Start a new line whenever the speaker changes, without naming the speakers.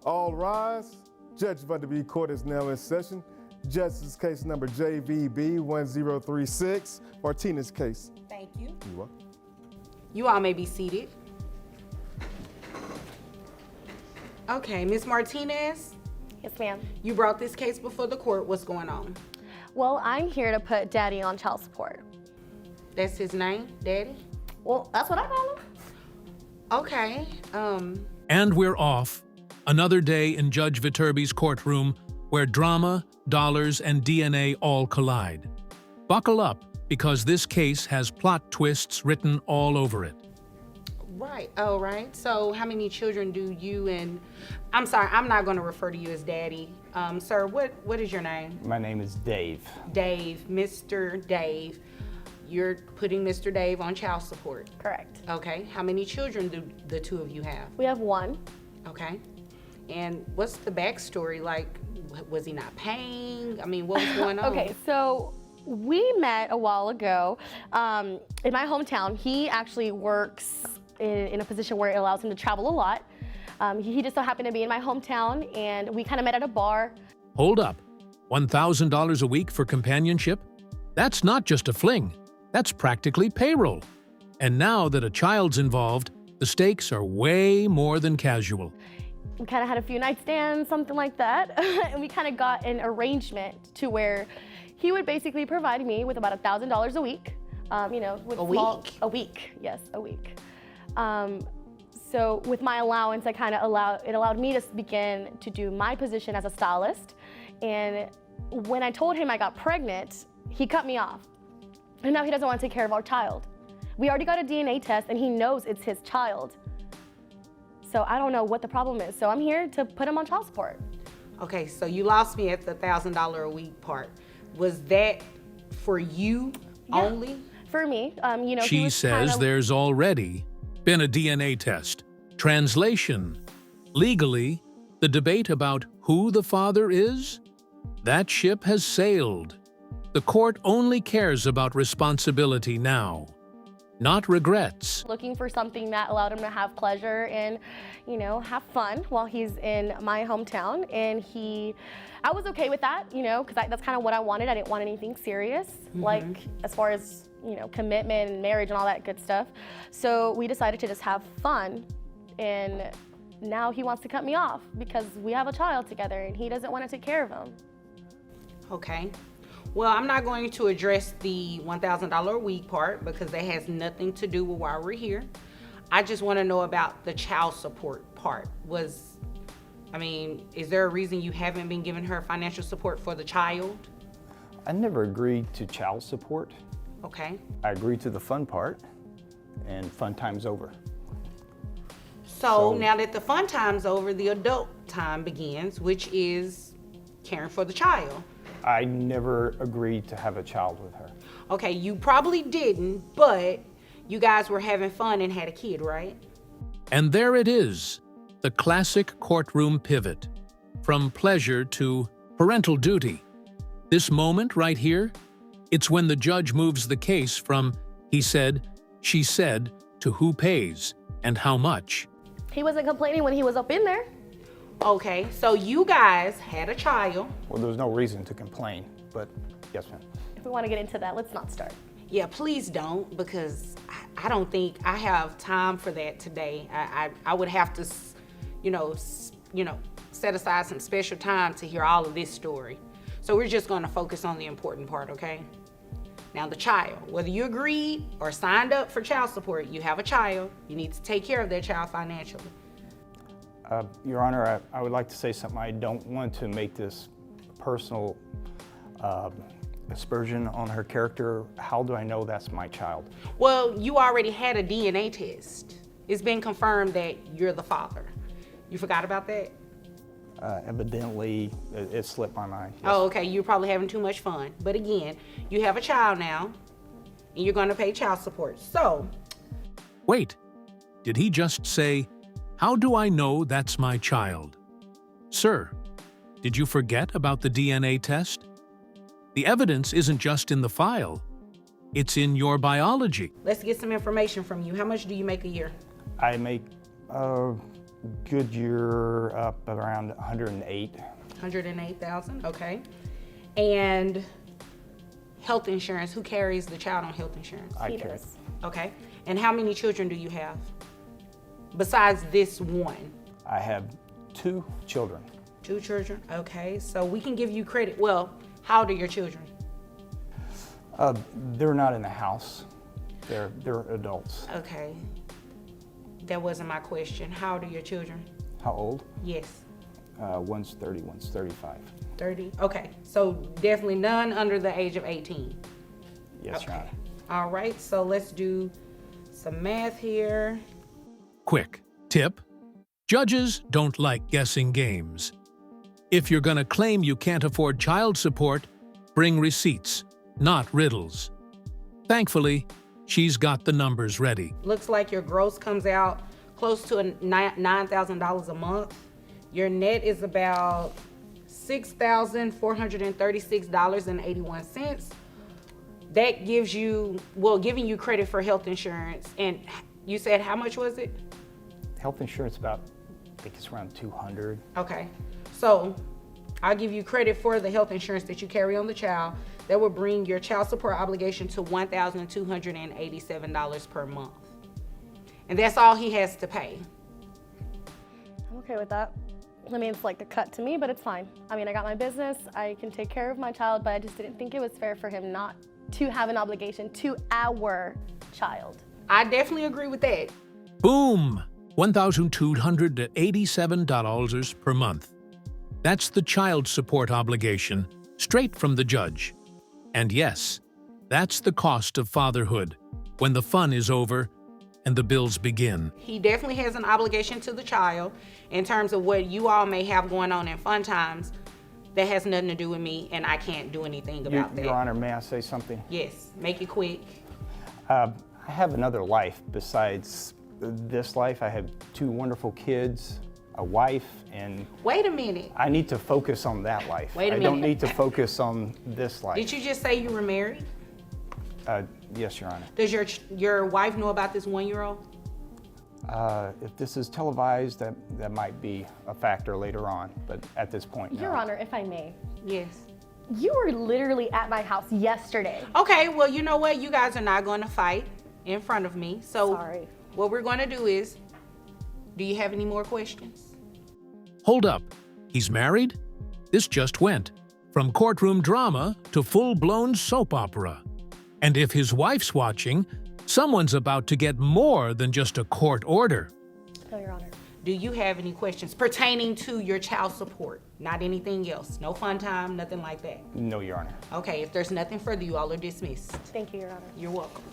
All rise. Judge Viterbi court is now in session. Justice case number JVB 1036, Martinez case.
Thank you.
You're welcome.
You all may be seated. Okay, Ms. Martinez,
Yes, ma'am.
you brought this case before the court. What's going on?
Well, I'm here to put Daddy on child support.
That's his name, Daddy?
Well, that's what I call him.
Okay,
And we're off. Another day in Judge Viterbi's courtroom where drama, dollars, and DNA all collide. Buckle up, because this case has plot twists written all over it.
right, all right. So how many children do you and, I'm sorry, I'm not gonna refer to you as Daddy. Sir, what is your name?
My name is Dave.
Dave, Mr. Dave. You're putting Mr. Dave on child support.
Correct.
Okay, how many children do the two of you have?
We have one.
Okay, and what's the backstory? Like, was he not paying? I mean, what was going on?
Okay, so we met a while ago in my hometown. He actually works in a position where it allows him to travel a lot. He just so happened to be in my hometown, and we kind of met at a bar.
Hold up. $1,000 a week for companionship? That's not just a fling. That's practically payroll. And now that a child's involved, the stakes are way more than casual.
We kind of had a few night stands, something like that, and we kind of got an arrangement to where he would basically provide me with about $1,000 a week. With
A week?
A week, yes, a week. So with my allowance, it allowed me to begin to do my position as a stylist. And when I told him I got pregnant, he cut me off. And now he doesn't want to take care of our child. We already got a DNA test, and he knows it's his child. So I don't know what the problem is. So I'm here to put him on child support.
Okay, so you lost me at the $1,000 a week part. Was that for you only?
For me, he
She
was
says
kinda-
there's already been a DNA test. Translation. Legally, the debate about who the father is? That ship has sailed. The court only cares about responsibility now, not regrets.
looking for something that allowed him to have pleasure and, have fun while he's in my hometown. And I was okay with that, because that's kind of what I wanted. I didn't want anything serious, like as far as, commitment and marriage and all that good stuff. So we decided to just have fun. And now he wants to cut me off because we have a child together and he doesn't want to take care of him.
Okay. Well, I'm not going to address the $1,000 a week part because that has nothing to do with why we're here. I just want to know about the child support part. Is there a reason you haven't been giving her financial support for the child?
I never agreed to child support.
Okay.
I agreed to the fun part, and fun time's over.
So now that the fun time's over, the adult time begins, which is caring for the child.
I never agreed to have a child with her.
Okay, you probably didn't, but you guys were having fun and had a kid, right?
And there it is, the classic courtroom pivot, from pleasure to parental duty. This moment right here, it's when the judge moves the case from he said, she said, to who pays and how much.
He wasn't complaining when he was up in there.
Okay, so you guys had a child.
Well, there's no reason to complain, but yes, ma'am.
If we want to get into that, let's not start.
Yeah, please don't, because I don't think I have time for that today. I would have to, set aside some special time to hear all of this story. So we're just going to focus on the important part, okay? Now the child, whether you agreed or signed up for child support, you have a child. You need to take care of that child financially.
Your Honor, I would like to say something. I don't want to make this personal aspersion on her character. How do I know that's my child?
Well, you already had a DNA test. It's been confirmed that you're the father. You forgot about that?
Evidently, it slipped my mind. Yes.
Oh, okay, you're probably having too much fun. But again, you have a child now, and you're gonna pay child support. So,
Wait, did he just say, how do I know that's my child? Sir, did you forget about the DNA test? The evidence isn't just in the file, it's in your biology.
let's get some information from you. How much do you make a year?
I make good year, up around 108.
108,000, okay. And health insurance, who carries the child on health insurance?
I
He
carry.
does.
Okay. And how many children do you have besides this one?
I have 2 children.
2 children, okay. So we can give you credit. Well, how old are your children?
They're not in the house. They're adults.
Okay. That wasn't my question. How old are your children?
How old?
Yes.
One's 30, one's 35.
30? Okay. So definitely none under the age of 18.
Yes, Your Honor.
All right. So let's do some math here.
Quick tip: judges don't like guessing games. If you're going to claim you can't afford child support, bring receipts, not riddles. Thankfully, she's got the numbers ready.
Looks like your gross comes out close to $9,000 a month. Your net is about $6,436.81. That gives you, well, giving you credit for health insurance. And you said how much was it?
Health insurance about, I think it's around 200.
Okay. So I'll give you credit for the health insurance that you carry on the child. That would bring your child support obligation to $1,287 per month. And that's all he has to pay.
I'm okay with that. I mean, it's like a cut to me, but it's fine. I mean, I got my business, I can take care of my child, but I just didn't think it was fair for him not to have an obligation to our child.
I definitely agree with that.
Boom! $1,287 per month. That's the child support obligation, straight from the judge. And yes, that's the cost of fatherhood when the fun is over and the bills begin.
He definitely has an obligation to the child in terms of what you all may have going on in fun times. That has nothing to do with me, and I can't do anything about that.
Your Honor, may I say something?
Yes, make it quick.
I have another life besides this life. I have 2 wonderful kids, a wife, and
Wait a minute.
I need to focus on that life.
Wait a
I don't
minute.
need to focus on this life.
Did you just say you were married?
Yes, Your Honor.
Does your wife know about this 1-year-old?
If this is televised, that might be a factor later on, but at this point, no.
Your Honor, if I may,
Yes.
you were literally at my house yesterday.
Okay, well, you know what? You guys are not going to fight in front of me. So
Sorry.
what we're going to do is, do you have any more questions?
Hold up. He's married? This just went from courtroom drama to full-blown soap opera. And if his wife's watching, someone's about to get more than just a court order.
No, Your Honor.
Do you have any questions pertaining to your child support? Not anything else? No fun time, nothing like that?
No, Your Honor.
Okay, if there's nothing further, you all are dismissed.
Thank you, Your Honor.
You're welcome.